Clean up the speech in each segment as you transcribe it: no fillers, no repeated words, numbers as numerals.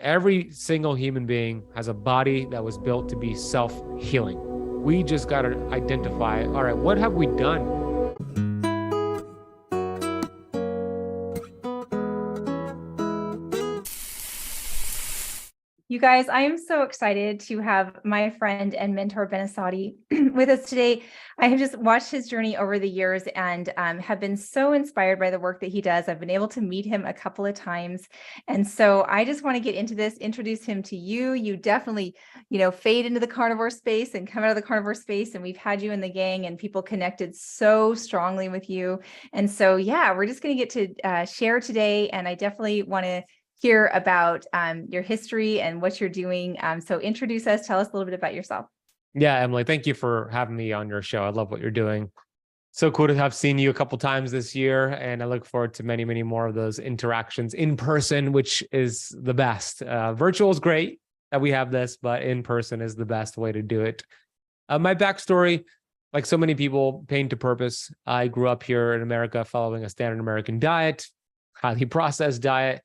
Every single human being has a body that was built to be self-healing. We just got to identify, all right, what have we done? You guys, I am so excited to have my friend and mentor, Ben Azadi, with us today. I have just watched his journey over the years and have been so inspired by the work that he does. I've been able to meet him a couple of times. And so I just want to get into this, introduce him to you. You definitely, fade into the carnivore space and come out of the carnivore space. And we've had you in the gang and people connected so strongly with you. And so, yeah, we're just going to get to share today. And I definitely want to hear about your history and what you're doing. So introduce us, tell us a little bit about yourself. Yeah, Emily, thank you for having me on your show. I love what you're doing. So cool to have seen you a couple times this year, and I look forward to many, many more of those interactions in person, which is the best. Virtual is great that we have this, but in person is the best way to do it. My backstory, like so many people, pain to purpose. I grew up here in America following a standard American diet, highly processed diet,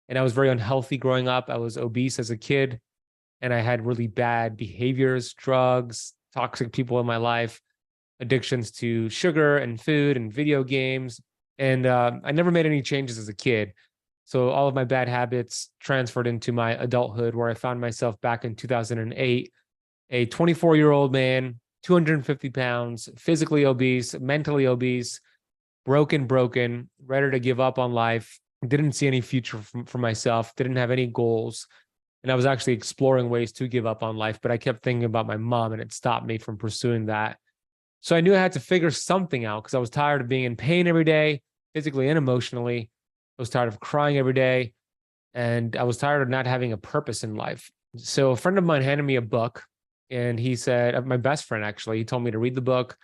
and I was very unhealthy growing up. I was obese as a kid, and I had really bad behaviors, drugs, toxic people in my life, addictions to sugar and food and video games. And I never made any changes as a kid. So all of my bad habits transferred into my adulthood, where I found myself back in 2008, a 24-year-old man, 250 pounds, physically obese, mentally obese, broken, ready to give up on life, didn't see any future for myself, didn't have any goals. And I was actually exploring ways to give up on life, but I kept thinking about my mom and it stopped me from pursuing that. So I knew I had to figure something out because I was tired of being in pain every day, physically and emotionally. I was tired of crying every day. And I was tired of not having a purpose in life. So a friend of mine handed me a book, and he said, my best friend actually, he told me to read the book.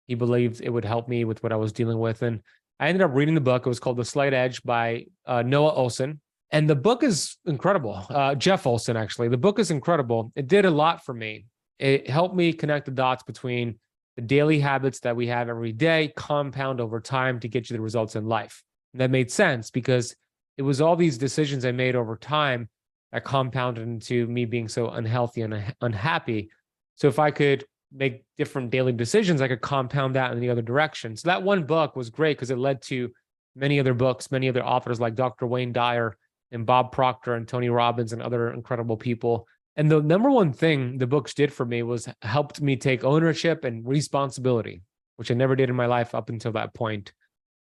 He believed it would help me with what I was dealing with. And I ended up reading the book. It was called The Slight Edge by Noah Olson. And the book is incredible. Jeff Olson, actually. The book is incredible. It did a lot for me. It helped me connect the dots between the daily habits that we have every day, compound over time to get you the results in life. And that made sense because it was all these decisions I made over time that compounded into me being so unhealthy and unhappy. So if I could make different daily decisions, I could compound that in the other direction. So that one book was great because it led to many other books, many other authors like Dr. Wayne Dyer and Bob Proctor and Tony Robbins and other incredible people. And the number one thing the books did for me was helped me take ownership and responsibility, which I never did in my life up until that point.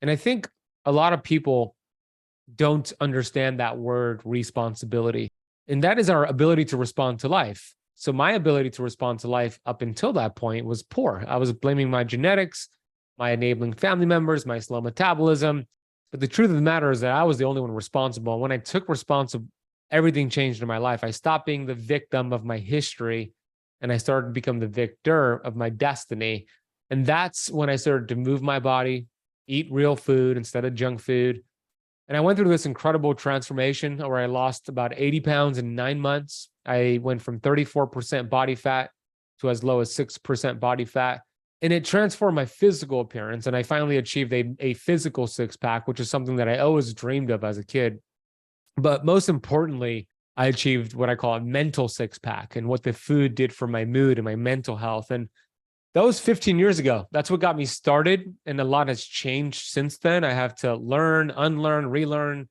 And I think a lot of people don't understand that word responsibility. And that is our ability to respond to life. So my ability to respond to life up until that point was poor. I was blaming my genetics, my enabling family members, my slow metabolism. But the truth of the matter is that I was the only one responsible. And when I took responsibility, everything changed in my life. I stopped being the victim of my history and I started to become the victor of my destiny. And that's when I started to move my body, eat real food instead of junk food. And I went through this incredible transformation where I lost about 80 pounds in 9 months. I went from 34% body fat to as low as 6% body fat. And it transformed my physical appearance. And I finally achieved a physical six pack, which is something that I always dreamed of as a kid. But most importantly, I achieved what I call a mental six pack and what the food did for my mood and my mental health. And that was 15 years ago. That's what got me started. And a lot has changed since then. I have to learn, unlearn, relearn,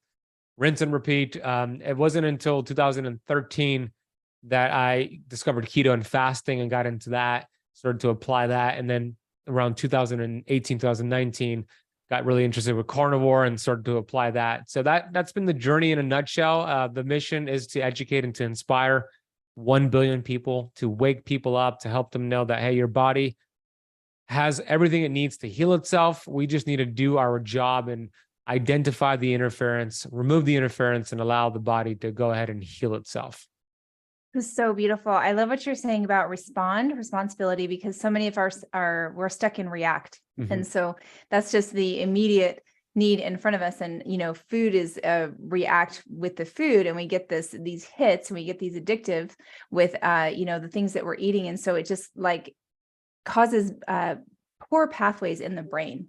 rinse and repeat. It wasn't until 2013 that I discovered keto and fasting and got into that, started to apply that. And then around 2018, 2019, got really interested with carnivore and started to apply that. So that's been the journey in a nutshell. The mission is to educate and to inspire 1 billion people, to wake people up, to help them know that, hey, your body has everything it needs to heal itself. We just need to do our job and identify the interference, remove the interference, and allow the body to go ahead and heal itself. It's so beautiful. I love what you're saying about responsibility, because so many of us we're stuck in react. Mm-hmm. And so that's just the immediate need in front of us. And, food is react with the food, and we get these hits and we get these addictive with, the things that we're eating. And so it just like causes poor pathways in the brain.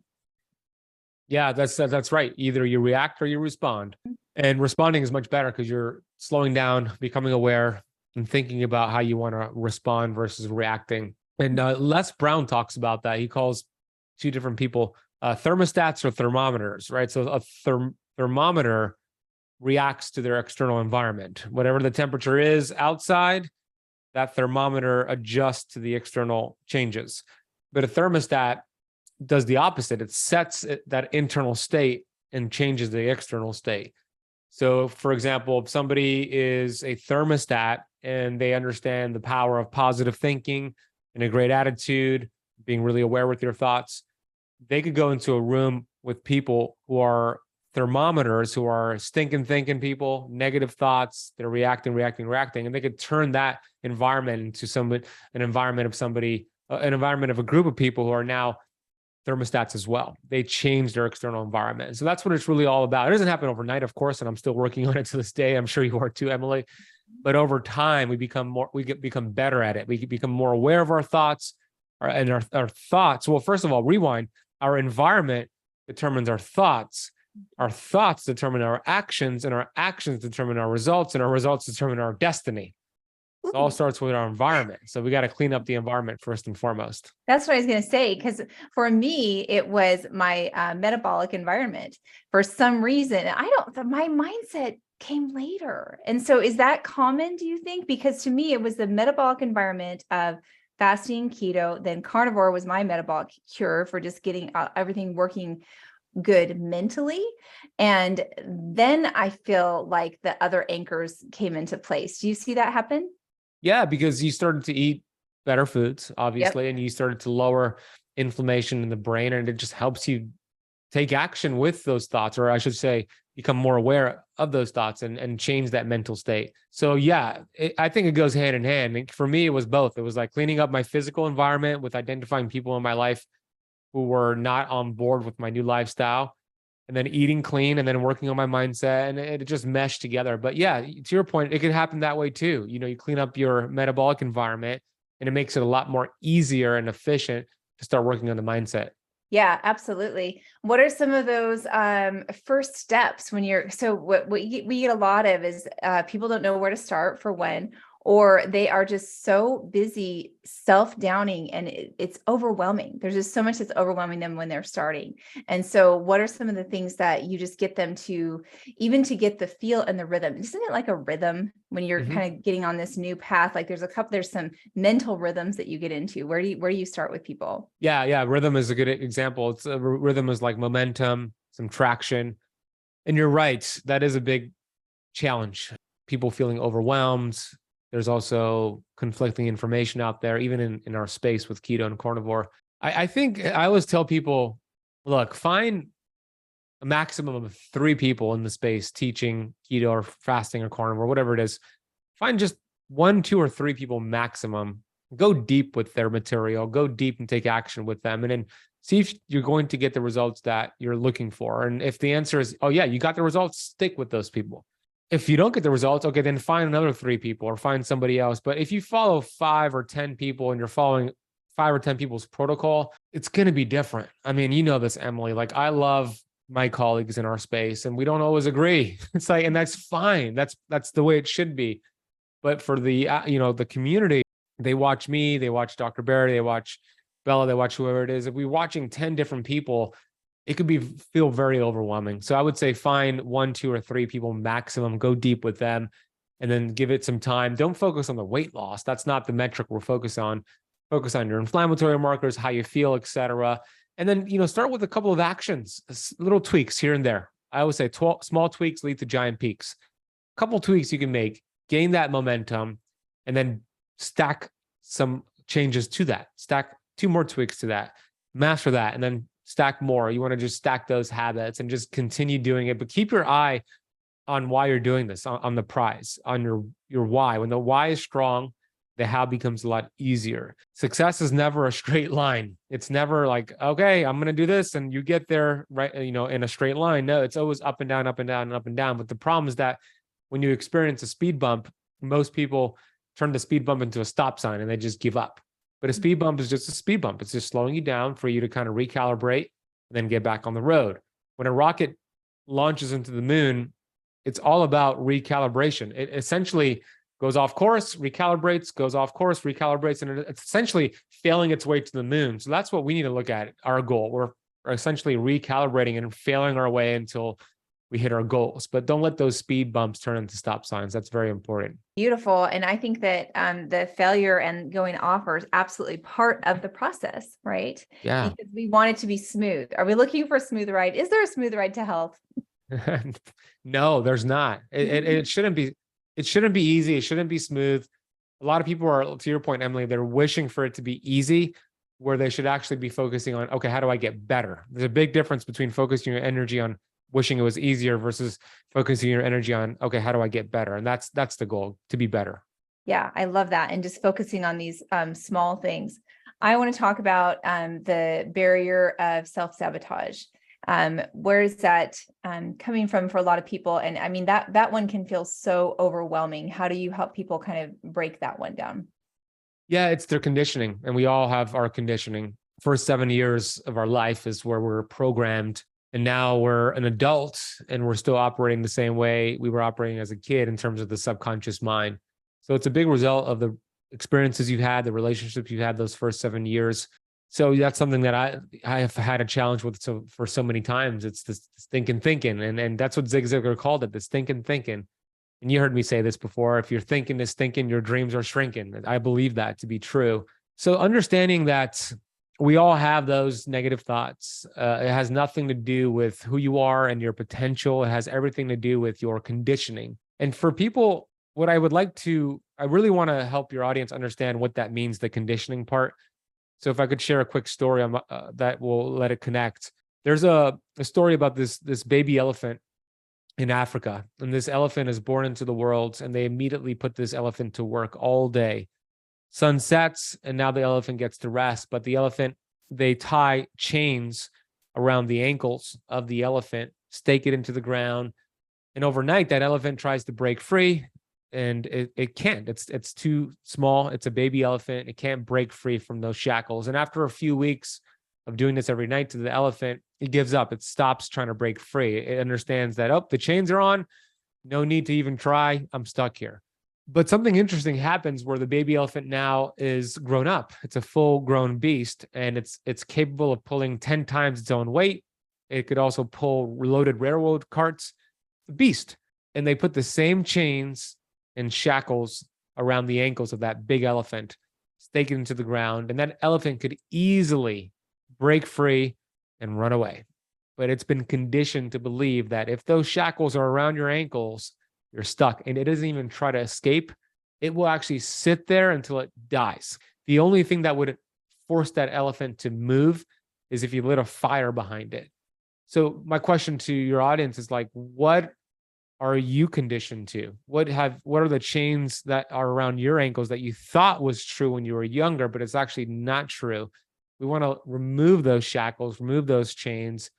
Yeah, that's right. Either you react or you respond. And responding is much better because you're slowing down, becoming aware, and thinking about how you want to respond versus reacting. And Les Brown talks about that. He calls two different people thermostats or thermometers, right? So a thermometer reacts to their external environment. Whatever the temperature is outside, that thermometer adjusts to the external changes. But a thermostat does the opposite. It sets that internal state and changes the external state. So, for example, if somebody is a thermostat and they understand the power of positive thinking and a great attitude, being really aware with your thoughts, they could go into a room with people who are thermometers, who are stinking thinking people, negative thoughts, they're reacting, and they could turn that environment into an environment of a group of people who are now thermostats as well. They change their external environment. So that's what it's really all about. It doesn't happen overnight, of course, and I'm still working on it to this day. I'm sure you are too, Emily. But over time, we become better at it. We become more aware of our thoughts and our thoughts. Well, first of all, rewind. Our environment determines our thoughts. Our thoughts determine our actions, and our actions determine our results, and our results determine our destiny. It all starts with our environment. So we got to clean up the environment first and foremost. That's what I was going to say, because for me, it was my metabolic environment. For some reason, my mindset came later. And so is that common, do you think? Because to me, it was the metabolic environment of fasting, keto, then carnivore was my metabolic cure for just getting everything working good mentally. And then I feel like the other anchors came into place. Do you see that happen? Yeah, because you started to eat better foods, obviously, Yep. and you started to lower inflammation in the brain, and it just helps you take action with those thoughts, or I should say, become more aware of those thoughts and change that mental state. So yeah, I think it goes hand in hand. And for me, it was both. It was like cleaning up my physical environment with identifying people in my life who were not on board with my new lifestyle, and then eating clean, and then working on my mindset, and it just meshed together. But yeah, to your point, it could happen that way too. You clean up your metabolic environment, and it makes it a lot more easier and efficient to start working on the mindset. Yeah, absolutely. What are some of those first steps when what we get a lot of is people don't know where to start for when, or they are just so busy self-downing and it's overwhelming. There's just so much that's overwhelming them when they're starting. And so what are some of the things that you just get them to, even to get the feel and the rhythm? Isn't it like a rhythm when you're kind of getting on this new path? Like there's some mental rhythms that you get into. Where do you start with people? Yeah. Rhythm is a good example. Rhythm is like momentum, some traction. And you're right. That is a big challenge. People feeling overwhelmed. There's also conflicting information out there, even in our space with keto and carnivore. I think I always tell people, look, find a maximum of 3 people in the space teaching keto or fasting or carnivore, whatever it is. Find just 1, 2, or 3 people maximum. Go deep with their material, go deep and take action with them, and then see if you're going to get the results that you're looking for. And if the answer is, oh yeah, you got the results, stick with those people. If you don't get the results, okay, then find another 3 people or find somebody else. But if you follow 5 or 10 people and you're following 5 or 10 people's protocol, it's going to be different. I mean, you know this, Emily. Like, I love my colleagues in our space and we don't always agree. It's like, and that's fine. That's the way it should be. But for the, the community, they watch me, they watch Dr. Barry, they watch Bella, they watch whoever it is. If we're watching 10 different people, it could feel very overwhelming. So I would say find 1, 2, or 3 people maximum, go deep with them, and then give it some time. Don't focus on the weight loss. That's not the metric we're focused on. Focus on your inflammatory markers, how you feel, etc. And then, start with a couple of actions, little tweaks here and there. I always say small tweaks lead to giant peaks. A couple tweaks you can make, gain that momentum, and then stack some changes to that. Stack 2 more tweaks to that. Master that, and then stack more. You want to just stack those habits and just continue doing it, but keep your eye on why you're doing this, on the prize, on your why. When the why is strong, the how becomes a lot easier. Success is never a straight line. It's never like, okay, I'm going to do this and you get there right, in a straight line. No, it's always up and down, up and down, and up and down. But the problem is that when you experience a speed bump, most people turn the speed bump into a stop sign and they just give up. But a speed bump is just a speed bump. It's just slowing you down for you to kind of recalibrate and then get back on the road. when a rocket launches into the moon, it's all about recalibration. It essentially goes off course, recalibrates, goes off course, recalibrates, and it's essentially failing its way to the moon. So that's what we need to look at, our goal. We're essentially recalibrating and failing our way until we hit our goals. But don't let those speed bumps turn into stop signs. That's very important. Beautiful. And I think that the failure and going off are absolutely part of the process, right? Yeah. Because we want it to be smooth. Are we looking for a smooth ride? Is there a smooth ride to health? No, there's not. It shouldn't be. It shouldn't be easy. It shouldn't be smooth. A lot of people are, to your point, Emily, they're wishing for it to be easy, where they should actually be focusing on, okay, how do I get better? There's a big difference between focusing your energy on wishing it was easier versus focusing your energy on, okay, how do I get better? And that's the goal, to be better. Yeah, I love that. And just focusing on these small things. I want to talk about the barrier of self-sabotage. Where is that coming from for a lot of people? And I mean, that one can feel so overwhelming. How do you help people kind of break that one down? Yeah, it's their conditioning. And we all have our conditioning. First 7 years of our life is where we're programmed. And now we're an adult and we're still operating the same way we were operating as a kid in terms of the subconscious mind. So it's a big result of the experiences you've had, the relationships you've had those first 7 years. So that's something that I have had a challenge with for so many times. It's this thinking, and that's what Zig Ziglar called it, this thinking. And you heard me say this before: if you're thinking this thinking, your dreams are shrinking. I believe that to be true. So understanding that we all have those negative thoughts. It has nothing to do with who you are and your potential. It has everything to do with your conditioning. And for people, what I really want to help your audience understand what that means, the conditioning part. So if I could share a quick story that will let it connect. There's a story about this baby elephant in Africa. And this elephant is born into the world, and they immediately put this elephant to work all day. Sun sets, and now the elephant gets to rest. But the elephant, they tie chains around the ankles of the elephant, stake it into the ground. And overnight, that elephant tries to break free, and it can't. It's too small. It's a baby elephant. It can't break free from those shackles. And after a few weeks of doing this every night to the elephant, it gives up. It stops trying to break free. It understands that, oh, the chains are on. No need to even try. I'm stuck here. But something interesting happens where the baby elephant now is grown up. It's a full-grown beast, and it's capable of pulling 10 times its own weight. It could also pull loaded railroad carts. The beast. And they put the same chains and shackles around the ankles of that big elephant, stake it into the ground, and that elephant could easily break free and run away. But it's been conditioned to believe that if those shackles are around your ankles, you're stuck, and it doesn't even try to escape. It will actually sit there until it dies. The only thing that would force that elephant to move is if you lit a fire behind it. So my question to your audience is like, what are you conditioned to? What are the chains that are around your ankles that you thought was true when you were younger, but it's actually not true? We want to remove those shackles, remove those chains,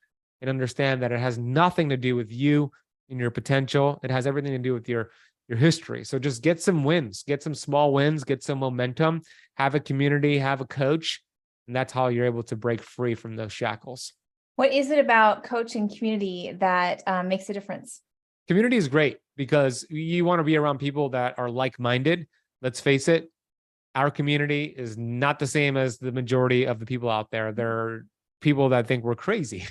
and understand that it has nothing to do with you and your potential. It has everything to do with your history. So just get some wins, get some small wins, get some momentum, have a community, have a coach, and that's how you're able to break free from those shackles. What is it about coach and community that makes a difference? Community is great because you want to be around people that are like-minded. Let's face it, our community is not the same as the majority of the people out there. There are people that think we're crazy.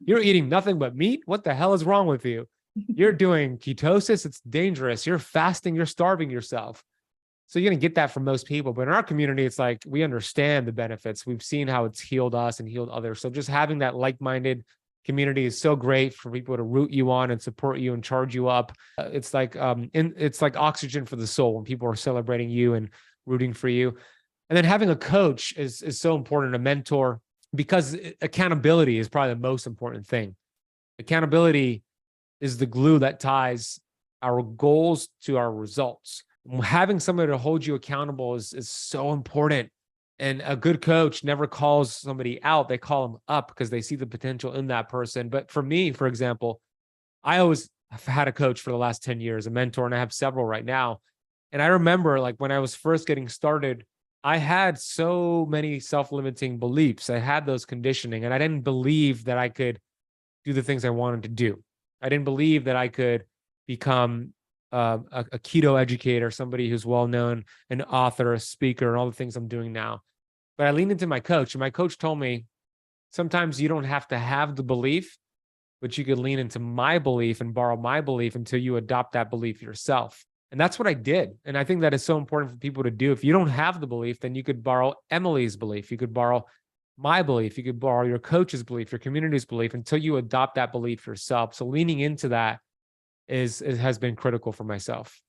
You're eating nothing but meat. What the hell is wrong with you? You're doing ketosis. It's dangerous. You're fasting. You're starving yourself. So you're going to get that from most people. But in our community, it's like we understand the benefits. We've seen how it's healed us and healed others. So just having that like-minded community is so great for people to root you on and support you and charge you up. It's like oxygen for the soul when people are celebrating you and rooting for you. And then having a coach is so important, a mentor, because accountability is probably the most important thing. Accountability is the glue that ties our goals to our results. Having somebody to hold you accountable is so important. And a good coach never calls somebody out. They call them up because they see the potential in that person. But for me, for example, I always have had a coach for the last 10 years, a mentor, and I have several right now. And I remember like when I was first getting started, I had so many self-limiting beliefs. I had those conditioning, and I didn't believe that I could do the things I wanted to do. I didn't believe that I could become a keto educator, somebody who's well-known, an author, a speaker, and all the things I'm doing now. But I leaned into my coach, and my coach told me, sometimes you don't have to have the belief, but you could lean into my belief and borrow my belief until you adopt that belief yourself. And that's what I did. And I think that is so important for people to do. If you don't have the belief, then you could borrow Emily's belief. You could borrow my belief. You could borrow your coach's belief, your community's belief, until you adopt that belief yourself. So leaning into that has been critical for myself.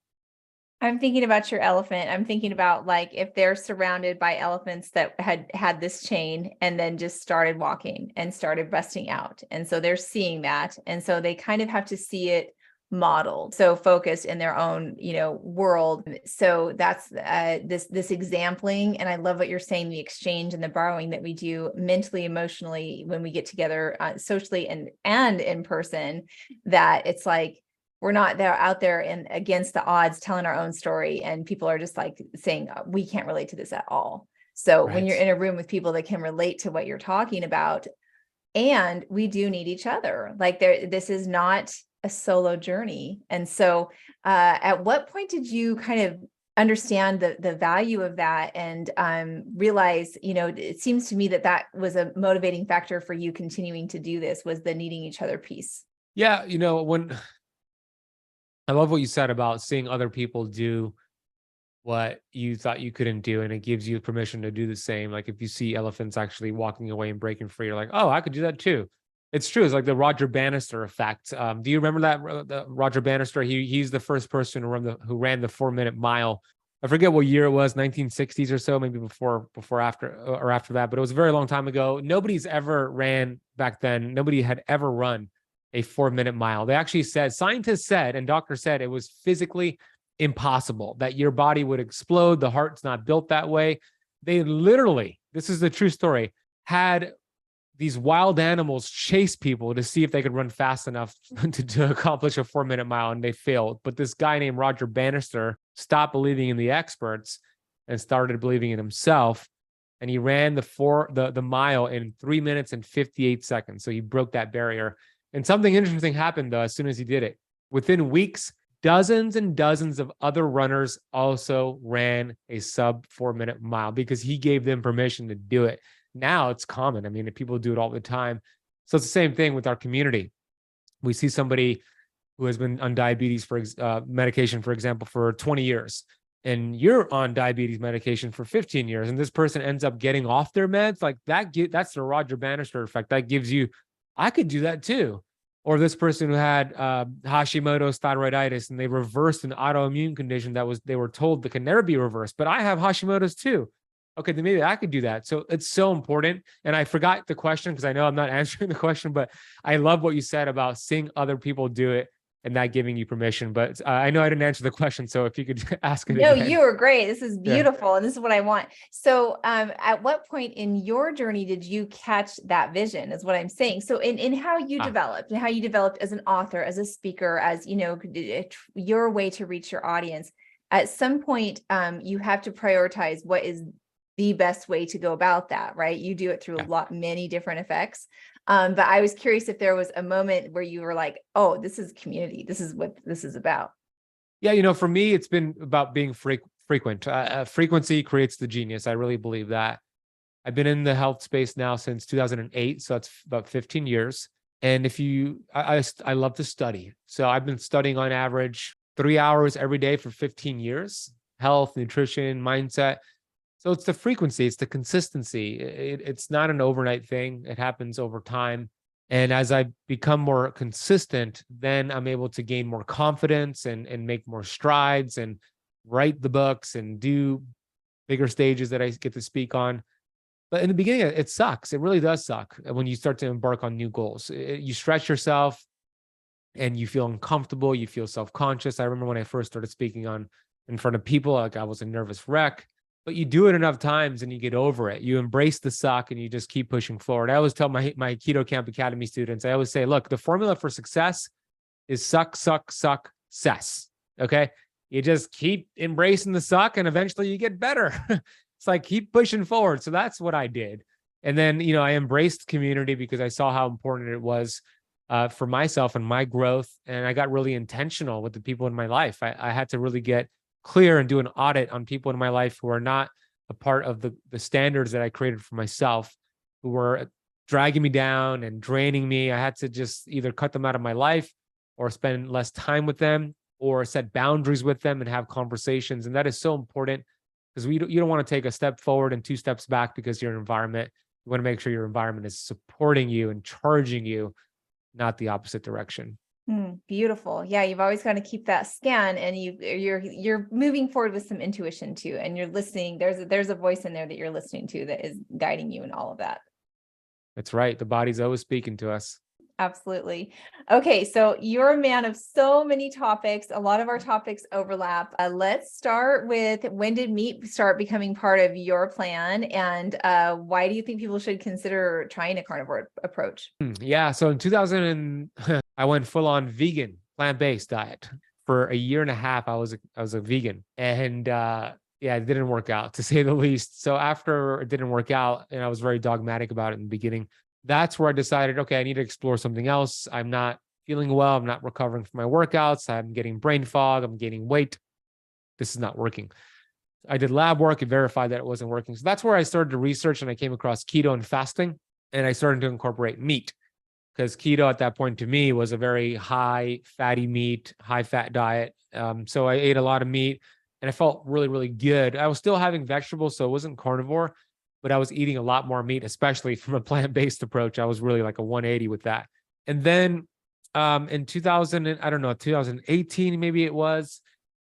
I'm thinking about your elephant. I'm thinking about like if they're surrounded by elephants that had this chain and then just started walking and started busting out. And so they're seeing that. And so they kind of have to see it modeled, so focused in their own, world. So that's this exampling. And I love what you're saying, the exchange and the borrowing that we do mentally, emotionally, when we get together socially and in person, that it's like, we're not there out there and against the odds telling our own story. And people are just like saying, we can't relate to this at all. So when you're in a room with people that can relate to what you're talking about, and we do need each other, like this is not a solo journey. And so at what point did you kind of understand the value of that and realize, it seems to me that was a motivating factor for you continuing to do this, was the needing each other piece. Yeah. When I love what you said about seeing other people do what you thought you couldn't do, and it gives you permission to do the same. Like if you see elephants actually walking away and breaking free, you're like, oh, I could do that too. It's true. It's like the Roger Bannister effect. Do you remember that Roger Bannister? He's the first person who ran the 4-minute mile. I forget what year it was, 1960s or so, maybe before after that, but it was a very long time ago. Nobody's ever ran back then. Nobody had ever run a 4-minute mile. They actually said, scientists said, and doctors said it was physically impossible, that your body would explode. The heart's not built that way. They literally, this is the true story, had these wild animals chase people to see if they could run fast enough to accomplish a 4-minute mile, and they failed. But this guy named Roger Bannister stopped believing in the experts and started believing in himself. And he ran the mile in 3 minutes and 58 seconds. So he broke that barrier. And something interesting happened, though, as soon as he did it. Within weeks, dozens and dozens of other runners also ran a sub 4-minute mile because he gave them permission to do it. Now it's common. I mean, people do it all the time. So it's the same thing with our community. We see somebody who has been on diabetes medication, for example, for 20 years, and you're on diabetes medication for 15 years, and this person ends up getting off their meds. Like that's the Roger Bannister effect. That gives you, I could do that too. Or this person who had Hashimoto's thyroiditis, and they reversed an autoimmune condition they were told that can never be reversed. But I have Hashimoto's too. Okay, then maybe I could do that. So it's so important. And I forgot the question because I know I'm not answering the question, but I love what you said about seeing other people do it and that giving you permission. But I know I didn't answer the question. So if you could ask it again. You were great. This is beautiful. Yeah. And this is what I want. So at what point in your journey did you catch that vision, is what I'm saying. So in how you developed and how you developed as an author, as a speaker, as, your way to reach your audience, at some point you have to prioritize what is the best way to go about that, right? You do it through many different effects. But I was curious if there was a moment where you were like, oh, this is community. This is what this is about. Yeah. For me, it's been about being frequent. Frequency creates the genius. I really believe that. I've been in the health space now since 2008. So that's about 15 years. And I love to study. So I've been studying on average 3 hours every day for 15 years, health, nutrition, mindset. So it's the frequency, it's the consistency. It's not an overnight thing. It happens over time. And as I become more consistent, then I'm able to gain more confidence and make more strides and write the books and do bigger stages that I get to speak on. But in the beginning, it sucks. It really does suck when you start to embark on new goals. You stretch yourself and you feel uncomfortable. You feel self-conscious. I remember when I first started speaking in front of people, like I was a nervous wreck. But you do it enough times and you get over it. You embrace the suck and you just keep pushing forward. I always tell my Keto Camp Academy students, I always say, look, the formula for success is suck, cess. Okay. You just keep embracing the suck and eventually you get better. It's like, keep pushing forward. So that's what I did. And then, I embraced community because I saw how important it was for myself and my growth. And I got really intentional with the people in my life. I had to really get clear and do an audit on people in my life who are not a part of the standards that I created for myself, who were dragging me down and draining me. I had to just either cut them out of my life or spend less time with them or set boundaries with them and have conversations. And that is so important because you don't want to take a step forward and two steps back because your environment, you want to make sure your environment is supporting you and charging you, not the opposite direction. Beautiful. Yeah, you've always got to keep that scan, and you're moving forward with some intuition too, and you're listening. There's a voice in there that you're listening to that is guiding you in all of that. That's right. The body's always speaking to us. Absolutely. Okay, so you're a man of so many topics. A lot of our topics overlap. Let's start with, when did meat start becoming part of your plan, and why do you think people should consider trying a carnivore approach? Yeah. So in 2000, I went full on vegan, plant-based diet for a year and a half. I was a vegan, and yeah, it didn't work out, to say the least. So after it didn't work out, and I was very dogmatic about it in the beginning, that's where I decided, okay, I need to explore something else. I'm not feeling well. I'm not recovering from my workouts. I'm getting brain fog. I'm gaining weight. This is not working. I did lab work and verified that it wasn't working. So that's where I started to research, and I came across keto and fasting, and I started to incorporate meat, because keto at that point to me was a very high fatty meat, high fat diet. So I ate a lot of meat and I felt really, really good. I was still having vegetables, so it wasn't carnivore, but I was eating a lot more meat, especially from a plant-based approach. I was really like a 180 with that. And then in 2018, maybe it was,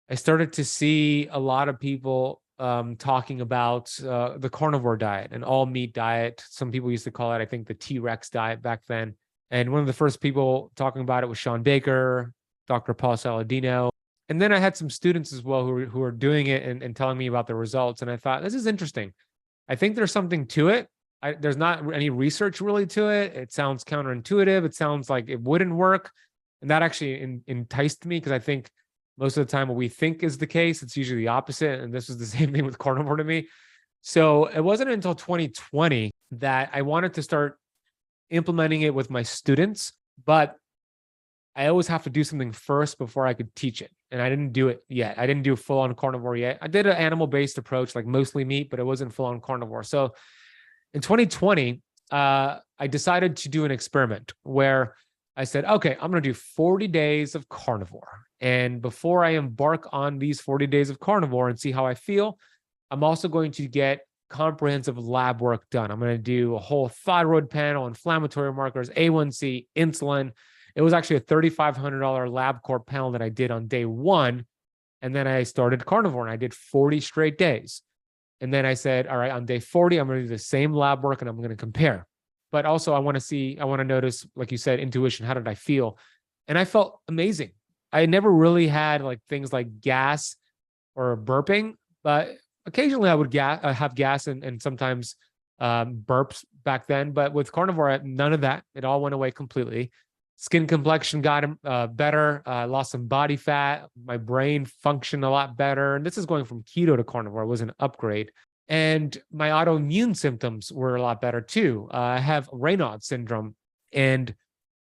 I started to see a lot of people talking about the carnivore diet, an all meat diet. Some people used to call it, I think, the T-Rex diet back then. And one of the first people talking about it was Sean Baker, Dr. Paul Saladino. And then I had some students as well who were doing it and telling me about the results. And I thought, this is interesting. I think there's something to it. There's not any research really to it. It sounds counterintuitive. It sounds like it wouldn't work. And that actually enticed me, because I think most of the time what we think is the case, it's usually the opposite. And this was the same thing with carnivore to me. So it wasn't until 2020 that I wanted to start implementing it with my students, but I always have to do something first before I could teach it. And I didn't do it yet. I didn't do full on carnivore yet. I did an animal-based approach, like mostly meat, but it wasn't full on carnivore. So in 2020, I decided to do an experiment where I said, okay, I'm going to do 40 days of carnivore. And before I embark on these 40 days of carnivore and see how I feel, I'm also going to get comprehensive lab work done. I'm going to do a whole thyroid panel, inflammatory markers, A1C, insulin. It was actually a $3,500 LabCorp panel that I did on day one. And then I started carnivore and I did 40 straight days. And then I said, all right, on day 40, I'm going to do the same lab work and I'm going to compare. But also I want to notice, like you said, intuition. How did I feel? And I felt amazing. I never really had like things like gas or burping, but occasionally I would have gas and sometimes burps back then. But with carnivore, none of that. It all went away completely. Skin complexion got better. Lost some body fat. My brain functioned a lot better. And this is going from keto to carnivore. It was an upgrade. And my autoimmune symptoms were a lot better too. I have Raynaud's syndrome, and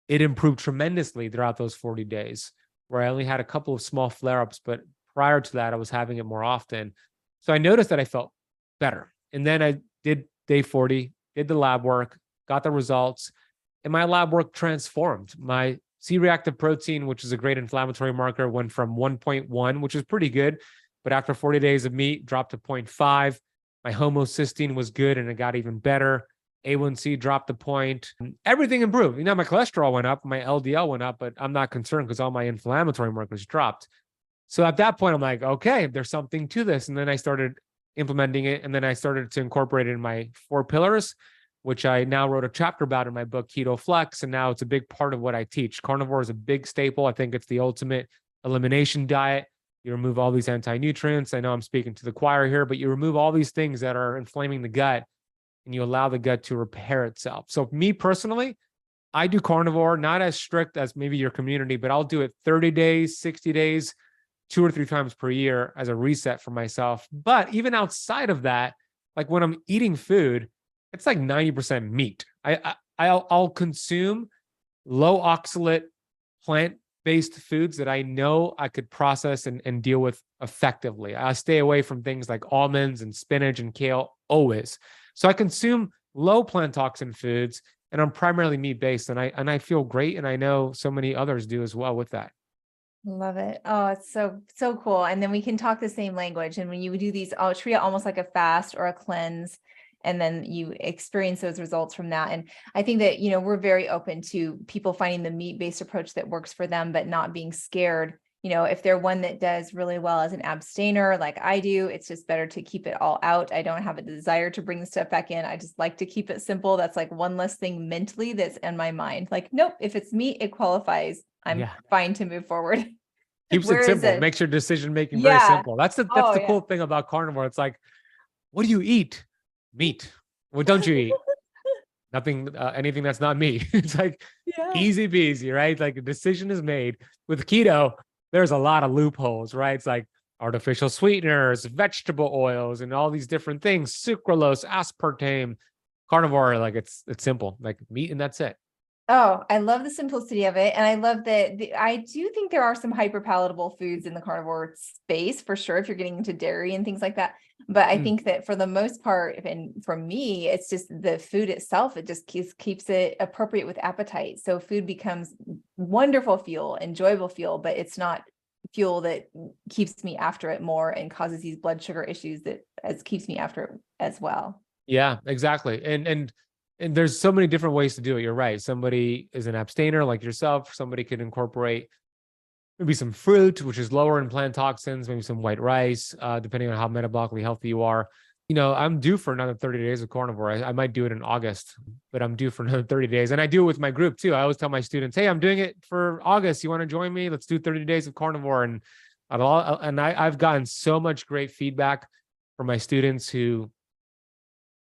it improved tremendously throughout those 40 days, where I only had a couple of small flare-ups, but prior to that, I was having it more often. So I noticed that I felt better. And then I did day 40, did the lab work, got the results, and my lab work transformed. My C-reactive protein, which is a great inflammatory marker, went from 1.1, which is pretty good, but after 40 days of meat, dropped to 0.5. My homocysteine was good, and it got even better. A1C dropped a point. Everything improved. You know, my cholesterol went up, my LDL went up, but I'm not concerned because all my inflammatory markers dropped. So at that point, I'm like, okay, there's something to this. And then I started implementing it. And then I started to incorporate it in my 4 pillars, which I now wrote a chapter about in my book, Keto Flex. And now it's a big part of what I teach. Carnivore is a big staple. I think it's the ultimate elimination diet. You remove all these anti-nutrients. I know I'm speaking to the choir here, but you remove all these things that are inflaming the gut, and you allow the gut to repair itself. So me personally, I do carnivore, not as strict as maybe your community, but I'll do it 30 days, 60 days, 2 or 3 times per year as a reset for myself. But even outside of that, like when I'm eating food, it's like 90% meat. I'll consume low oxalate plant-based foods that I know I could process and deal with effectively. I stay away from things like almonds and spinach and kale always. So I consume low plant toxin foods, and I'm primarily meat-based, and I feel great, and I know so many others do as well with that. Love it. Oh, it's so cool. And then we can talk the same language. And when you do these, I'll treat it almost like a fast or a cleanse. And then you experience those results from that. And I think that, we're very open to people finding the meat-based approach that works for them, but not being scared. If they're one that does really well as an abstainer, like I do, it's just better to keep it all out. I don't have a desire to bring the stuff back in. I just like to keep it simple. That's like one less thing mentally that's in my mind. Like, nope, if it's meat, it qualifies. I'm fine to move forward. Keeps it simple. Makes your decision making very simple. That's the cool thing about carnivore. It's like, what do you eat? Meat. What don't you eat? Nothing, anything that's not meat. It's like easy peasy, right? Like a decision is made. With keto, there's a lot of loopholes, right? It's like artificial sweeteners, vegetable oils, and all these different things, sucralose, aspartame. Carnivore, like it's simple, like meat, and that's it. Oh, I love the simplicity of it. And I love that I do think there are some hyper palatable foods in the carnivore space for sure, if you're getting into dairy and things like that. But I think that for the most part, and for me, it's just the food itself, it just keeps it appropriate with appetite. So food becomes wonderful fuel, enjoyable fuel, but it's not fuel that keeps me after it more and causes these blood sugar issues that keeps me after it as well. Yeah, exactly. And there's so many different ways to do it. You're right. Somebody is an abstainer like yourself. Somebody could incorporate maybe some fruit, which is lower in plant toxins, maybe some white rice, depending on how metabolically healthy you are. I'm due for another 30 days of carnivore. I might do it in August, but I'm due for another 30 days. And I do it with my group too. I always tell my students, hey, I'm doing it for August. You want to join me? Let's do 30 days of carnivore. And I've gotten so much great feedback from my students who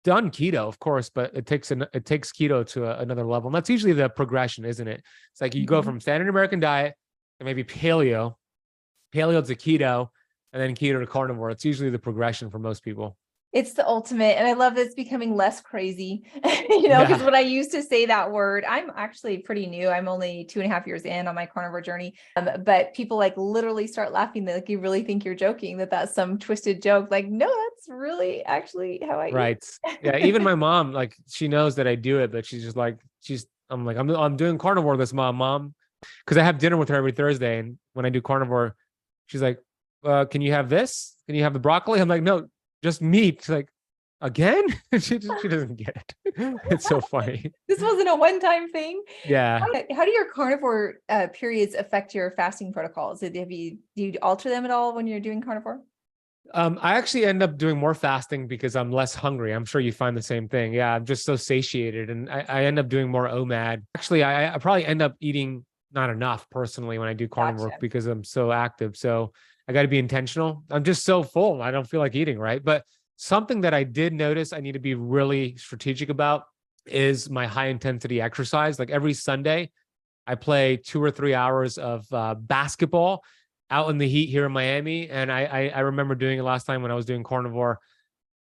done keto, of course, but it takes keto to another level. And that's usually the progression, isn't it? It's like you go from standard American diet and maybe paleo to keto, and then keto to carnivore. It's usually the progression for most people. It's the ultimate. And I love that it's becoming less crazy, because when I used to say that word, I'm actually pretty new. I'm only 2.5 years in on my carnivore journey. But people like literally start laughing. They're like, you really think you're joking, that's some twisted joke. Like, no, that's really actually how I eat. Yeah. Even my mom, like, she knows that I do it, but she's just like, I'm doing carnivore this mom. Cause I have dinner with her every Thursday. And when I do carnivore, she's like, can you have this? Can you have the broccoli? I'm like, no, just meat. She's like, again? she doesn't get it. It's so funny. This wasn't a one-time thing. Yeah. How do your carnivore periods affect your fasting protocols? Do you alter them at all when you're doing carnivore? I actually end up doing more fasting because I'm less hungry. I'm sure you find the same thing. Yeah, I'm just so satiated, and I end up doing more OMAD. Actually, I probably end up eating not enough personally when I do carnivore because I'm so active. So I got to be intentional. I'm just so full. I don't feel like eating, right? But something that I did notice I need to be really strategic about is my high intensity exercise. Like every Sunday, I play 2 or 3 hours of basketball out in the heat here in Miami. And I remember doing it last time when I was doing carnivore.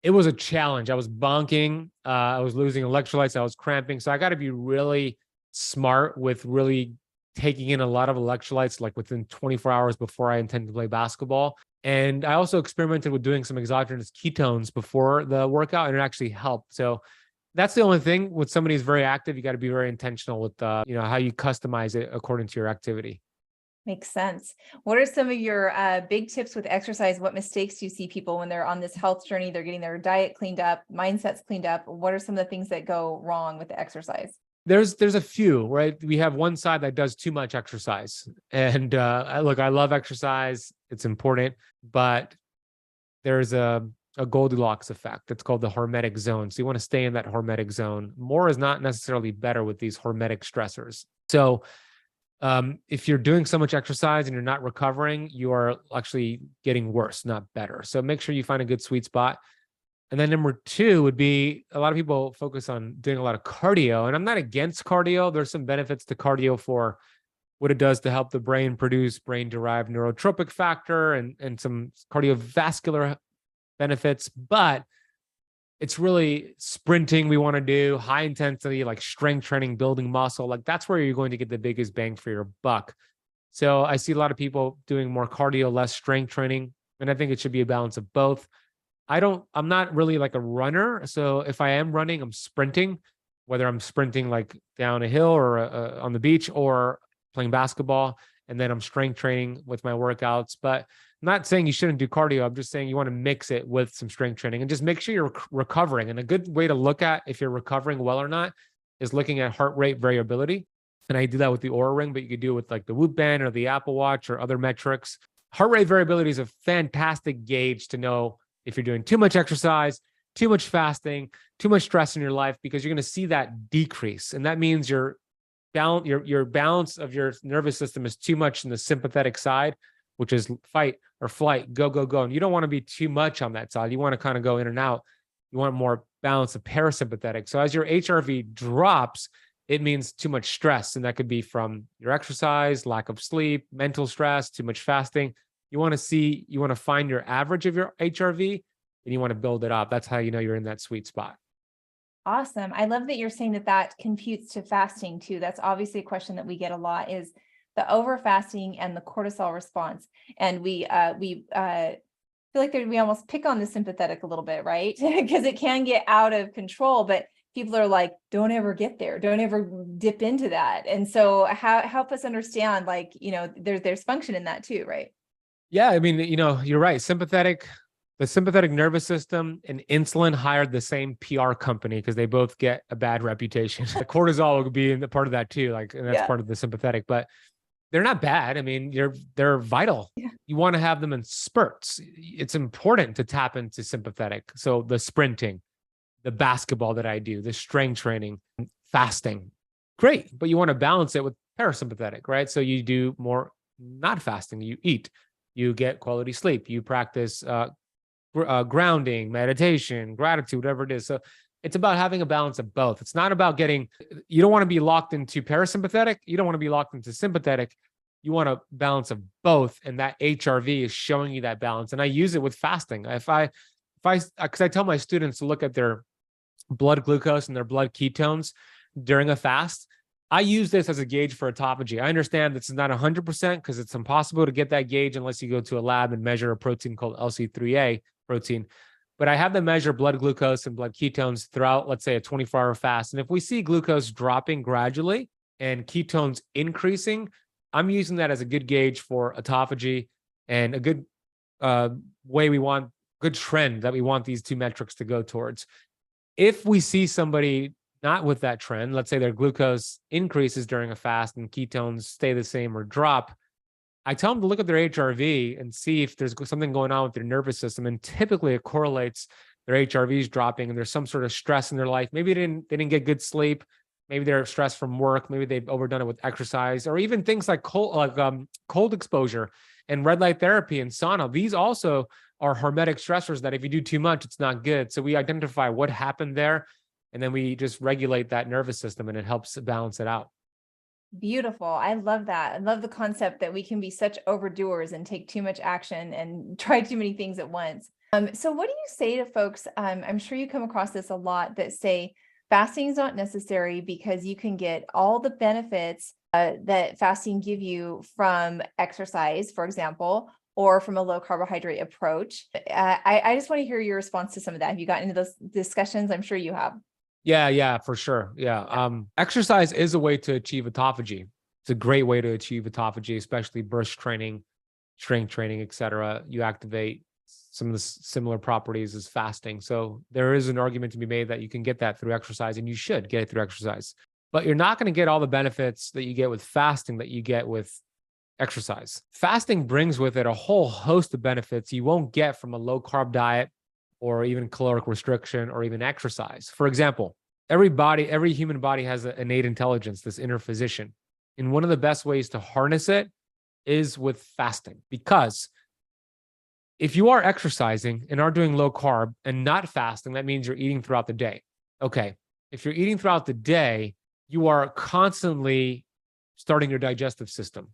It was a challenge. I was bonking. I was losing electrolytes. I was cramping. So I got to be really smart with really taking in a lot of electrolytes, like within 24 hours before I intend to play basketball. And I also experimented with doing some exogenous ketones before the workout, and it actually helped. So that's the only thing with somebody who's very active. You got to be very intentional with, how you customize it according to your activity. Makes sense. What are some of your big tips with exercise? What mistakes do you see people when they're on this health journey? They're getting their diet cleaned up, mindsets cleaned up. What are some of the things that go wrong with the exercise? There's a few, right? We have one side that does too much exercise. And I love exercise. It's important, but there's a Goldilocks effect. It's called the hormetic zone. So you want to stay in that hormetic zone. More is not necessarily better with these hormetic stressors. So if you're doing so much exercise and you're not recovering, you are actually getting worse, not better. So make sure you find a good sweet spot. And then number 2 would be, a lot of people focus on doing a lot of cardio, and I'm not against cardio. There's some benefits to cardio for what it does to help the brain produce brain-derived neurotropic factor and some cardiovascular benefits. But it's really sprinting we want to do, high intensity, like strength training, building muscle. Like that's where you're going to get the biggest bang for your buck. So I see a lot of people doing more cardio, less strength training. And I think it should be a balance of both. I'm not really like a runner. So if I am running, I'm sprinting, whether I'm sprinting like down a hill or on the beach or playing basketball. And then I'm strength training with my workouts. But I'm not saying you shouldn't do cardio. I'm just saying you want to mix it with some strength training and just make sure you're recovering. And a good way to look at if you're recovering well or not is looking at heart rate variability. And I do that with the Oura Ring, but you could do it with like the Whoop Band or the Apple Watch or other metrics. Heart rate variability is a fantastic gauge to know if you're doing too much exercise, too much fasting, too much stress in your life, because you're going to see that decrease. And that means your balance of your nervous system is too much in the sympathetic side, which is fight or flight, go, go, go. And you don't want to be too much on that side. You want to kind of go in and out. You want more balance of parasympathetic. So as your HRV drops, it means too much stress. And that could be from your exercise, lack of sleep, mental stress, too much fasting. You want to find your average of your HRV and you want to build it up. That's how you know you're in that sweet spot. Awesome. I love that you're saying that computes to fasting too. That's obviously a question that we get a lot, is the over fasting and the cortisol response. And we feel like we almost pick on the sympathetic a little bit, right? Because it can get out of control, but people are like, don't ever get there. Don't ever dip into that. And so help us understand, like, there's function in that too, right? Yeah. I mean, you're right. The sympathetic nervous system and insulin hired the same PR company because they both get a bad reputation. The cortisol would be in the part of that too, and that's part of the sympathetic, but they're not bad. I mean, they're vital. Yeah. You want to have them in spurts. It's important to tap into sympathetic. So the sprinting, the basketball that I do, the strength training, fasting, great. But you want to balance it with parasympathetic, right? So you do more not fasting. You eat, you get quality sleep, you practice grounding, meditation, gratitude, whatever it is. So it's about having a balance of both. It's not about you don't want to be locked into parasympathetic. You don't want to be locked into sympathetic. You want a balance of both. And that HRV is showing you that balance. And I use it with fasting. Because I tell my students to look at their blood glucose and their blood ketones during a fast. I use this as a gauge for autophagy. I understand this is not 100% because it's impossible to get that gauge unless you go to a lab and measure a protein called LC3A protein. But I have them measure blood glucose and blood ketones throughout, let's say, a 24-hour fast. And if we see glucose dropping gradually and ketones increasing, I'm using that as a good gauge for autophagy and a good good trend that we want these two metrics to go towards. If we see somebody not with that trend, let's say their glucose increases during a fast and ketones stay the same or drop, I tell them to look at their HRV and see if there's something going on with their nervous system. And typically it correlates their HRVs dropping and there's some sort of stress in their life. Maybe they didn't get good sleep. Maybe they're stressed from work. Maybe they've overdone it with exercise, or even things like cold exposure and red light therapy and sauna. These also are hormetic stressors that if you do too much, it's not good. So we identify what happened there, and then we just regulate that nervous system and it helps balance it out. Beautiful. I love that. I love the concept that we can be such overdoers and take too much action and try too many things at once. So what do you say to folks? I'm sure you come across this a lot, that say fasting is not necessary because you can get all the benefits that fasting give you from exercise, for example, or from a low carbohydrate approach. I just want to hear your response to some of that. Have you gotten into those discussions? I'm sure you have. Yeah, for sure. Yeah. Exercise is a way to achieve autophagy. It's a great way to achieve autophagy, especially burst training, strength training, etc. You activate some of the similar properties as fasting. So there is an argument to be made that you can get that through exercise, and you should get it through exercise. But you're not going to get all the benefits that you get with fasting that you get with exercise. Fasting brings with it a whole host of benefits you won't get from a low carb diet or even caloric restriction or even exercise. For example, every human body has an innate intelligence, this inner physician. And one of the best ways to harness it is with fasting, because if you are exercising and are doing low carb and not fasting, that means you're eating throughout the day. Okay. If you're eating throughout the day, you are constantly starting your digestive system.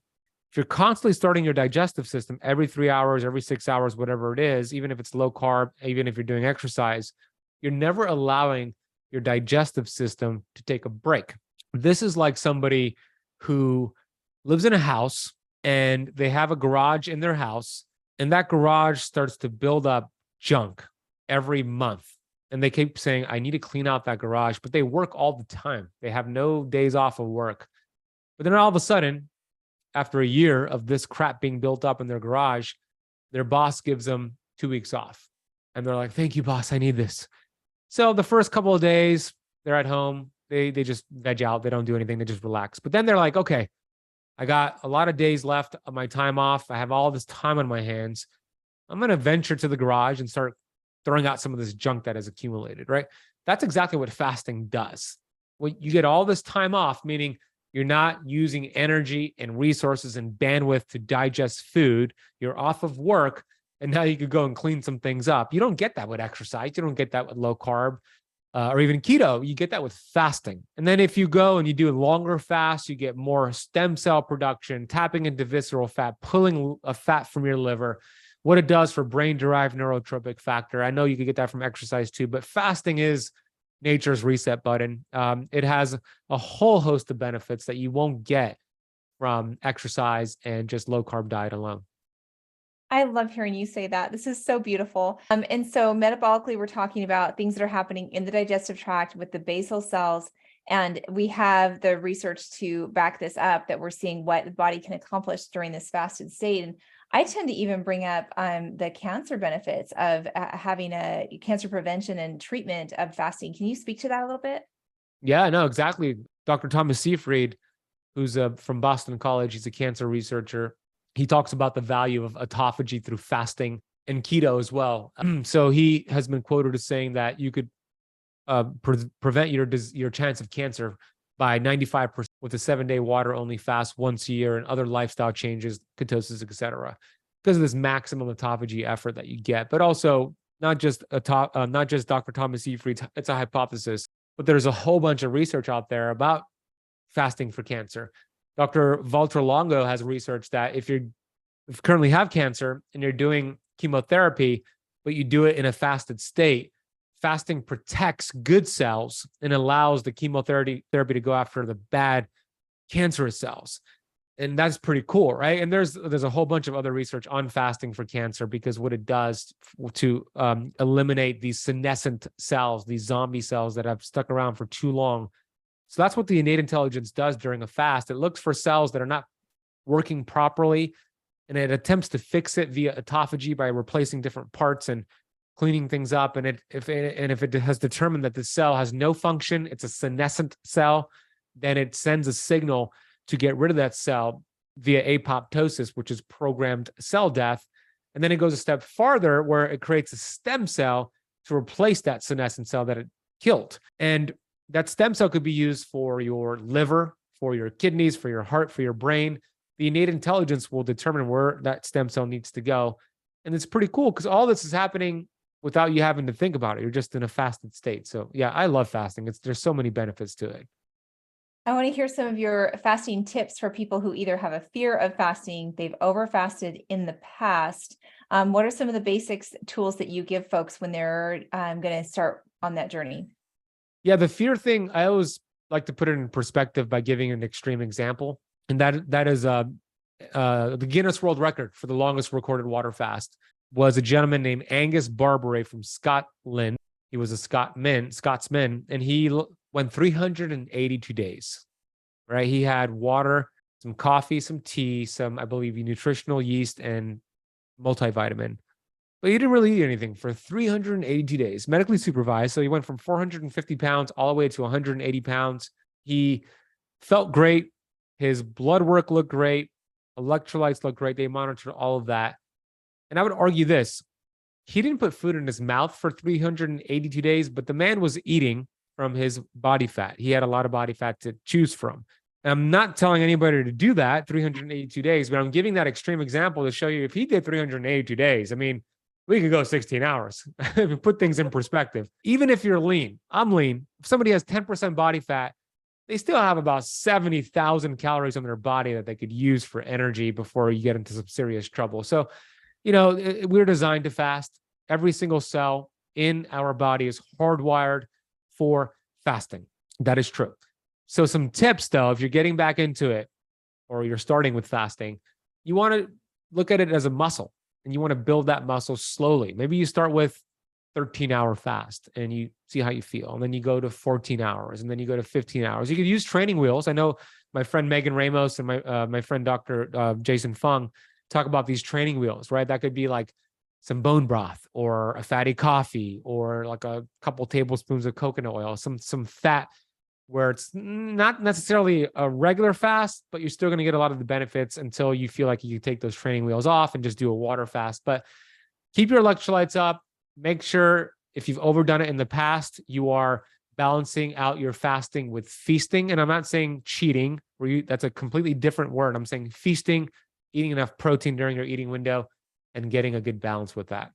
If you're constantly starting your digestive system every 3 hours, every 6 hours, whatever it is, even if it's low carb, even if you're doing exercise, you're never allowing your digestive system to take a break. This is like somebody who lives in a house and they have a garage in their house, and that garage starts to build up junk every month. And they keep saying, I need to clean out that garage, but they work all the time. They have no days off of work. But then all of a sudden, after a year of this crap being built up in their garage, their boss gives them 2 weeks off. And they're like, thank you, boss, I need this. So the first couple of days, they're at home. They just veg out. They don't do anything. They just relax. But then they're like, okay, I got a lot of days left of my time off. I have all this time on my hands. I'm going to venture to the garage and start throwing out some of this junk that has accumulated, right? That's exactly what fasting does. When you get all this time off, meaning you're not using energy and resources and bandwidth to digest food, you're off of work, and now you could go and clean some things up. You don't get that with exercise. You don't get that with low carb or even keto. You get that with fasting. And then if you go and you do a longer fast, you get more stem cell production, tapping into visceral fat, pulling a fat from your liver, what it does for brain-derived neurotropic factor. I know you could get that from exercise too, but fasting is nature's reset button. It has a whole host of benefits that you won't get from exercise and just low-carb diet alone. I love hearing you say that. This is so beautiful. And so metabolically, we're talking about things that are happening in the digestive tract with the basal cells. And we have the research to back this up, that we're seeing what the body can accomplish during this fasted state. And I tend to even bring up the cancer benefits of having a cancer prevention and treatment of fasting. Can you speak to that a little bit? Yeah, no, exactly. Dr. Thomas Seyfried, who's from Boston College, he's a cancer researcher. He talks about the value of autophagy through fasting and keto as well. So he has been quoted as saying that you could prevent your chance of cancer by 95% with a 7-day water-only fast once a year and other lifestyle changes, ketosis, etc., because of this maximum autophagy effort that you get. But also not just Dr. Thomas Seyfried's, it's a hypothesis, but there's a whole bunch of research out there about fasting for cancer. Dr. Walter Longo has research that if you currently have cancer and you're doing chemotherapy, but you do it in a fasted state, fasting protects good cells and allows the chemotherapy to go after the bad cancerous cells. And that's pretty cool, right? And there's a whole bunch of other research on fasting for cancer, because what it does to eliminate these senescent cells, these zombie cells that have stuck around for too long. So that's what the innate intelligence does during a fast. It looks for cells that are not working properly, and it attempts to fix it via autophagy by replacing different parts and cleaning things up. And if it has determined that the cell has no function, it's a senescent cell, then it sends a signal to get rid of that cell via apoptosis, which is programmed cell death. And then it goes a step farther where it creates a stem cell to replace that senescent cell that it killed. And that stem cell could be used for your liver, for your kidneys, for your heart, for your brain. The innate intelligence will determine where that stem cell needs to go. And it's pretty cool because all this is happening without you having to think about it. You're just in a fasted state. So yeah, I love fasting. There's so many benefits to it. I want to hear some of your fasting tips for people who either have a fear of fasting, they've overfasted in the past. What are some of the basics tools that you give folks when they're going to start on that journey? Yeah, the fear thing, I always like to put it in perspective by giving an extreme example. And that is the Guinness World Record for the longest recorded water fast was a gentleman named Angus Barbaray from Scotland. He was a Scotsman, and he went 382 days, right? He had water, some coffee, some tea, some, I believe, nutritional yeast and multivitamin. But he didn't really eat anything for 382 days, medically supervised. So he went from 450 pounds all the way to 180 pounds. He felt great. His blood work looked great. Electrolytes looked great. They monitored all of that. And I would argue this. He didn't put food in his mouth for 382 days, but the man was eating from his body fat. He had a lot of body fat to choose from. And I'm not telling anybody to do that 382 days, but I'm giving that extreme example to show you if he did 382 days, I mean, we could go 16 hours. If you put things in perspective. Even if you're lean, I'm lean. If somebody has 10% body fat, they still have about 70,000 calories on their body that they could use for energy before you get into some serious trouble. So, we're designed to fast. Every single cell in our body is hardwired for fasting. That is true. So some tips though, if you're getting back into it or you're starting with fasting, you want to look at it as a muscle and you want to build that muscle slowly. Maybe you start with 13-hour fast and you see how you feel. And then you go to 14 hours and then you go to 15 hours. You could use training wheels. I know my friend Megan Ramos and my friend Dr. Jason Fung talk about these training wheels, right? That could be like some bone broth or a fatty coffee or like a couple tablespoons of coconut oil, some fat where it's not necessarily a regular fast, but you're still going to get a lot of the benefits until you feel like you can take those training wheels off and just do a water fast. But keep your electrolytes up. Make sure if you've overdone it in the past, you are balancing out your fasting with feasting. And I'm not saying cheating, that's a completely different word. I'm saying feasting, eating enough protein during your eating window and getting a good balance with that.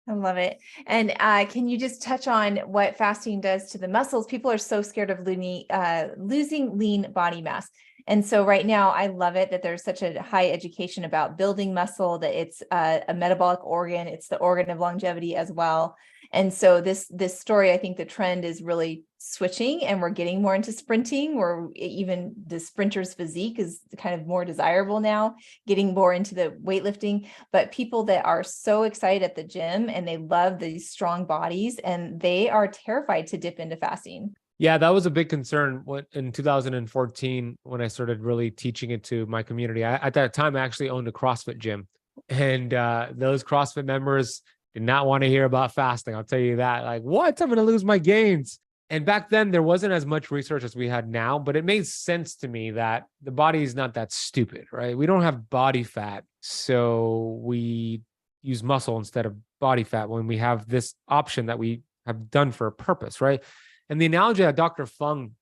I love it. And can you just touch on what fasting does to the muscles? People are so scared of losing lean body mass. And so right now, I love it that there's such a high education about building muscle, that it's a metabolic organ. It's the organ of longevity as well. And so this story, I think the trend is really switching and we're getting more into sprinting, or even the sprinter's physique is kind of more desirable now, getting more into the weightlifting. But people that are so excited at the gym and they love these strong bodies and they are terrified to dip into fasting. Yeah, that was a big concern in 2014 when I started really teaching it to my community. At that time, I actually owned a CrossFit gym, and those CrossFit members did not want to hear about fasting. I'll tell you that. Like, what? I'm going to lose my gains. And back then, there wasn't as much research as we had now, but it made sense to me that the body is not that stupid, right? We don't have body fat, so we use muscle instead of body fat when we have this option that we have done for a purpose, right? And the analogy that Dr. Fung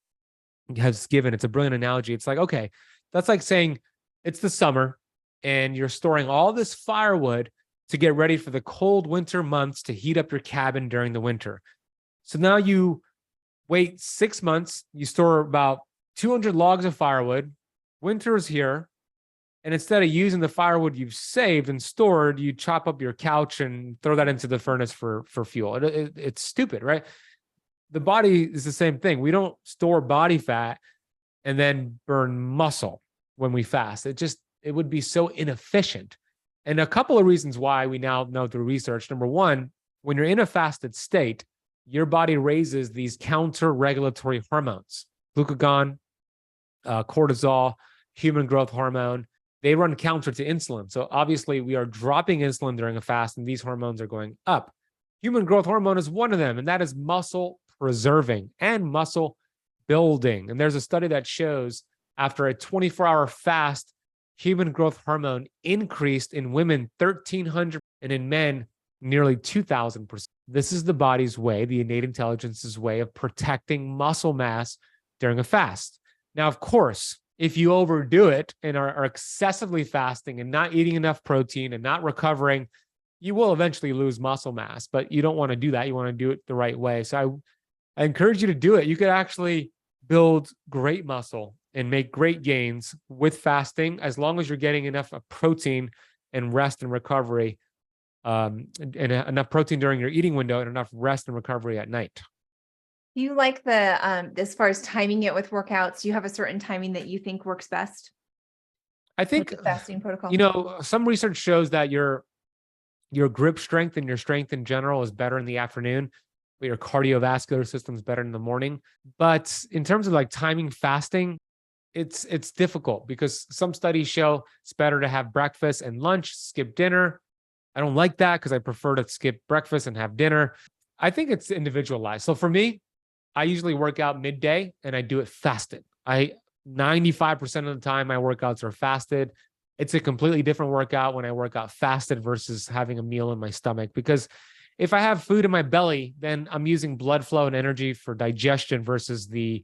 has given, it's a brilliant analogy. It's like, okay, that's like saying it's the summer and you're storing all this firewood to get ready for the cold winter months to heat up your cabin during the winter. So now you wait 6 months, you store about 200 logs of firewood, winter is here, and instead of using the firewood you've saved and stored, you chop up your couch and throw that into the furnace for fuel. It's stupid, right? The body is the same thing. We don't store body fat and then burn muscle when we fast. It would be so inefficient. And a couple of reasons why we now know through research. Number one, when you're in a fasted state, your body raises these counter-regulatory hormones, glucagon, cortisol, human growth hormone. They run counter to insulin. So obviously we are dropping insulin during a fast and these hormones are going up. Human growth hormone is one of them, and that is muscle preserving and muscle building. And there's a study that shows after a 24-hour fast, human growth hormone increased in women 1,300 and in men nearly 2,000%. This is the body's way, the innate intelligence's way of protecting muscle mass during a fast. Now, of course, if you overdo it and are excessively fasting and not eating enough protein and not recovering, you will eventually lose muscle mass, but you don't want to do that. You want to do it the right way. So I encourage you to do it. You could actually build great muscle and make great gains with fasting, as long as you're getting enough protein and rest and recovery, and enough protein during your eating window and enough rest and recovery at night. Do you like as far as timing it with workouts, do you have a certain timing that you think works best? I think with the fasting protocol. Some research shows that your grip strength and your strength in general is better in the afternoon, but your cardiovascular system is better in the morning. But in terms of like timing fasting, it's difficult because some studies show it's better to have breakfast and lunch, skip dinner. I don't like that because I prefer to skip breakfast and have dinner. I think it's individualized. So for me, I usually work out midday and I do it fasted. 95% of the time my workouts are fasted. It's a completely different workout when I work out fasted versus having a meal in my stomach, because if I have food in my belly, then I'm using blood flow and energy for digestion versus the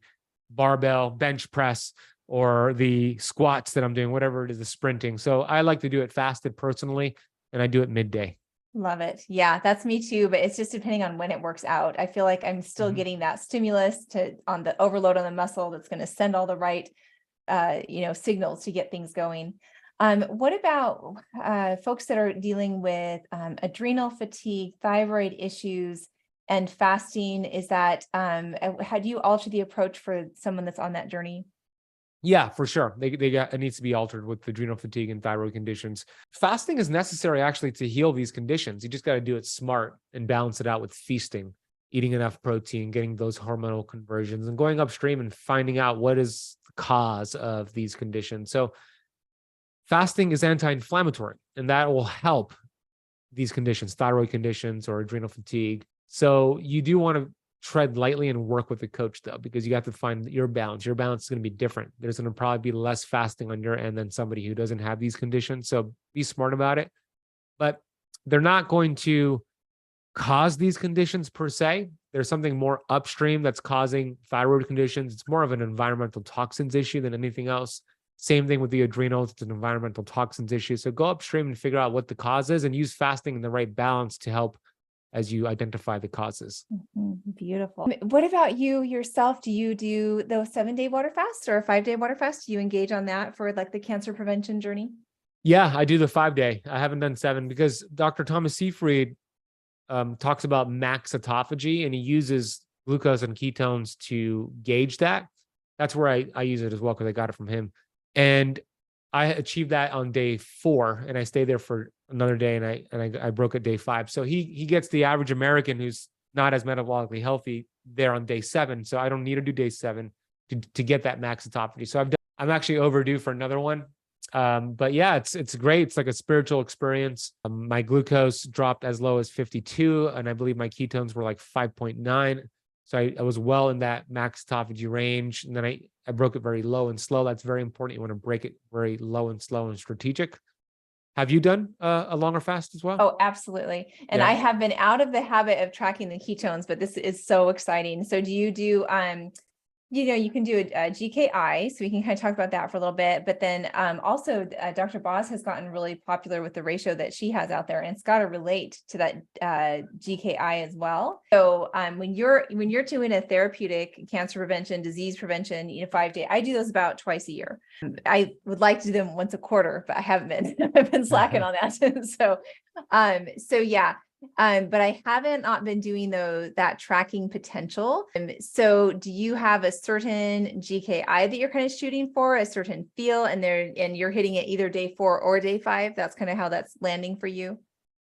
barbell bench press or the squats that I'm doing, whatever it is, the sprinting. So I like to do it fasted personally, and I do it midday. Love it. Yeah, that's me too, but it's just depending on when it works out. I feel like I'm still getting that stimulus on the overload on the muscle that's going to send all the right, signals to get things going. What about folks that are dealing with adrenal fatigue, thyroid issues? and fasting, is that, how do you alter the approach for someone that's on that journey? Yeah, for sure. It needs to be altered with adrenal fatigue and thyroid conditions. Fasting is necessary actually to heal these conditions. You just got to do it smart and balance it out with feasting, eating enough protein, getting those hormonal conversions, and going upstream and finding out what is the cause of these conditions. So fasting is anti-inflammatory, and that will help these conditions, thyroid conditions or adrenal fatigue. So you do want to tread lightly and work with the coach though, because you have to find your balance. Your balance is going to be different. There's going to probably be less fasting on your end than somebody who doesn't have these conditions. So be smart about it. But they're not going to cause these conditions per se. There's something more upstream that's causing thyroid conditions. It's more of an environmental toxins issue than anything else. Same thing with the adrenals. It's an environmental toxins issue. So go upstream and figure out what the cause is and use fasting in the right balance to help as you identify the causes. Beautiful. What about you yourself? Do you do the 7-day water fast or a 5-day water fast? Do you engage on that for like the cancer prevention journey? Yeah, I do the 5-day. I haven't done 7 because Dr. Thomas Seyfried talks about max autophagy, and he uses glucose and ketones to gauge that. That's where I use it as well because I got it from him. And I achieved that on day 4, and I stayed there for another day, and I broke at day 5. So he gets the average American who's not as metabolically healthy there on day 7. So I don't need to do day 7 to get that max autophagy. So I'm actually overdue for another one. But yeah, it's great. It's like a spiritual experience. My glucose dropped as low as 52, and I believe my ketones were like 5.9. So I was well in that max autophagy range. And then I broke it very low and slow. That's very important. You want to break it very low and slow and strategic. Have you done a longer fast as well? Oh, absolutely. And I have been out of the habit of tracking the ketones, but this is so exciting. So do you do, you can do a GKI, so we can kind of talk about that for a little bit. But then also Dr. Boz has gotten really popular with the ratio that she has out there, and it's got to relate to that GKI as well. So when you're doing a therapeutic cancer prevention, disease prevention, 5-day, I do those about twice a year. I would like to do them once a quarter, but I haven't been. I've been slacking on that. So yeah. But I haven't not been doing that tracking potential. So do you have a certain GKI that you're kind of shooting for, a certain feel, and you're hitting it either day 4 or day 5? That's kind of how that's landing for you.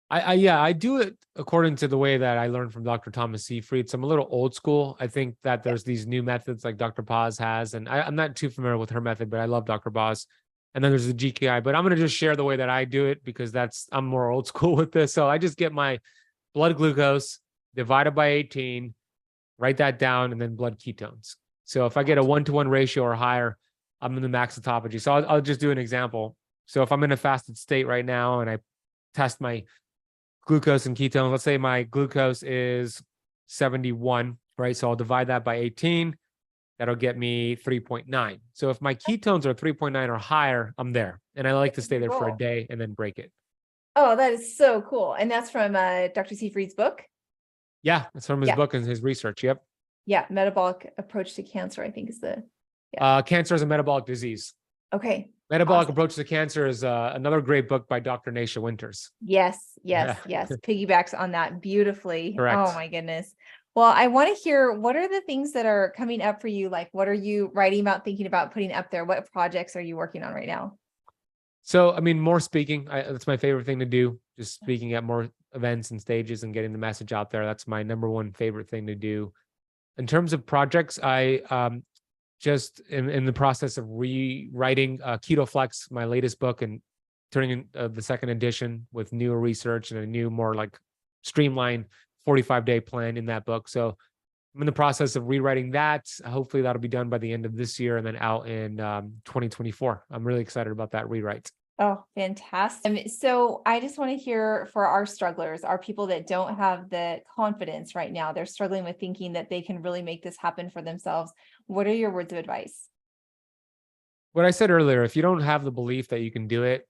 I do it according to the way that I learned from Dr. Thomas Seyfried. So I'm a little old school. I think that there's these new methods like Dr. Boz has, and I'm not too familiar with her method, but I love Dr. Boz. And then there's the GKI, but I'm going to just share the way that I do it because I'm more old school with this. So I just get my blood glucose divided by 18, write that down, and then blood ketones. So if I get a 1-to-1 ratio or higher, I'm in the max autophagy. So I'll just do an example. So if I'm in a fasted state right now and I test my glucose and ketones, let's say my glucose is 71, right? So I'll divide that by 18. That'll get me 3.9. So if my ketones are 3.9 or higher, I'm there. And I like to stay there for a day and then break it. Oh, that is so cool. And that's from Dr. Seyfried's book? Yeah, that's from his book and his research. Yep. Yeah, Metabolic Approach to Cancer, I think is the... Cancer is a metabolic disease. Okay. Metabolic Approach to Cancer is another great book by Dr. Nasha Winters. Yes. Piggybacks on that beautifully. Correct. Oh my goodness. Well, I want to hear, what are the things that are coming up for you? Like, what are you writing about, thinking about putting up there? What projects are you working on right now? So, I mean, more speaking, that's my favorite thing to do. Just speaking at more events and stages and getting the message out there. That's my number one favorite thing to do. In terms of projects, I just in the process of rewriting Keto Flex, my latest book, and turning in the second edition with newer research and a new, more like streamlined 45-day plan in that book. So I'm in the process of rewriting that. Hopefully that'll be done by the end of this year and then out in 2024. I'm really excited about that rewrite. Oh, fantastic. So I just want to hear, for our strugglers, our people that don't have the confidence right now, they're struggling with thinking that they can really make this happen for themselves. What are your words of advice? What I said earlier, if you don't have the belief that you can do it,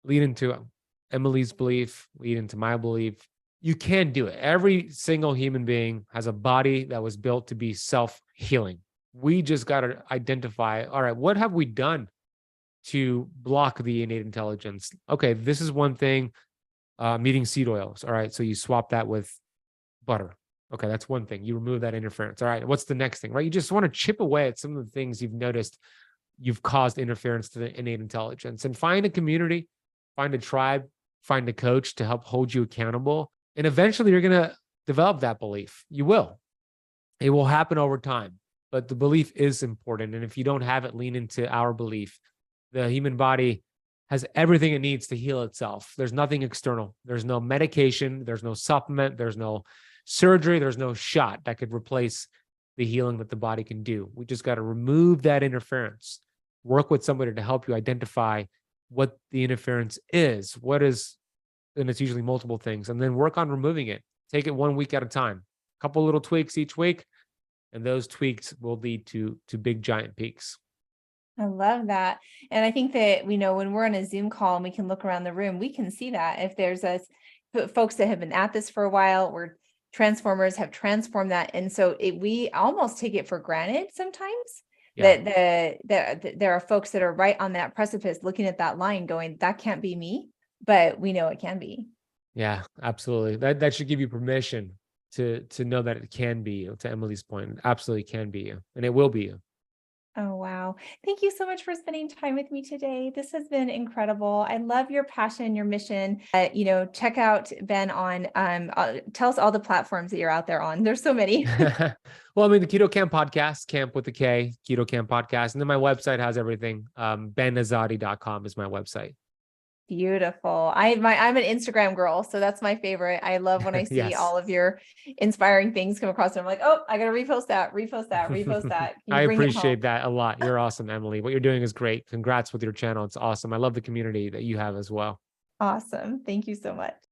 lead into Emily's belief, lead into my belief. You can do it. Every single human being has a body that was built to be self-healing. We just got to identify, all right, what have we done to block the innate intelligence? Okay, this is one thing. I'm eating seed oils. All right, so you swap that with butter. Okay, that's one thing. You remove that interference. All right, what's the next thing, right? You just want to chip away at some of the things you've noticed you've caused interference to the innate intelligence, and find a community, find a tribe, find a coach to help hold you accountable. And eventually you're going to develop that belief. You will. It will happen over time, but the belief is important. And if you don't have it, lean into our belief. The human body has everything it needs to heal itself. There's nothing external. There's no medication. There's no supplement. There's no surgery. There's no shot that could replace the healing that the body can do. We just got to remove that interference, work with somebody to help you identify what the interference is, and it's usually multiple things, and then work on removing it. Take it 1 week at a time, a couple little tweaks each week, and those tweaks will lead to big giant peaks. I love that. And I think that, when we're on a Zoom call and we can look around the room, we can see that if there's folks that have been at this for a while, where transformers have transformed that. And so we almost take it for granted sometimes. Yeah. That there are folks that are right on that precipice looking at that line going, that can't be me, but we know it can be. Yeah, absolutely. That should give you permission to know that it can be you. To Emily's point, it absolutely can be you, and it will be you. Oh, wow. Thank you so much for spending time with me today. This has been incredible. I love your passion, your mission. Check out Ben on, tell us all the platforms that you're out there on. There's so many. Well, I mean, the Keto Camp podcast, camp with the K, Keto Camp podcast. And then my website has everything. benazadi.com is my website. Beautiful. I'm an Instagram girl, so that's my favorite. I love when I see Yes. all of your inspiring things come across, and I'm like, oh, I got to repost that. I appreciate that a lot. You're awesome, Emily. What you're doing is great. Congrats with your channel. It's awesome. I love the community that you have as well. Awesome. Thank you so much.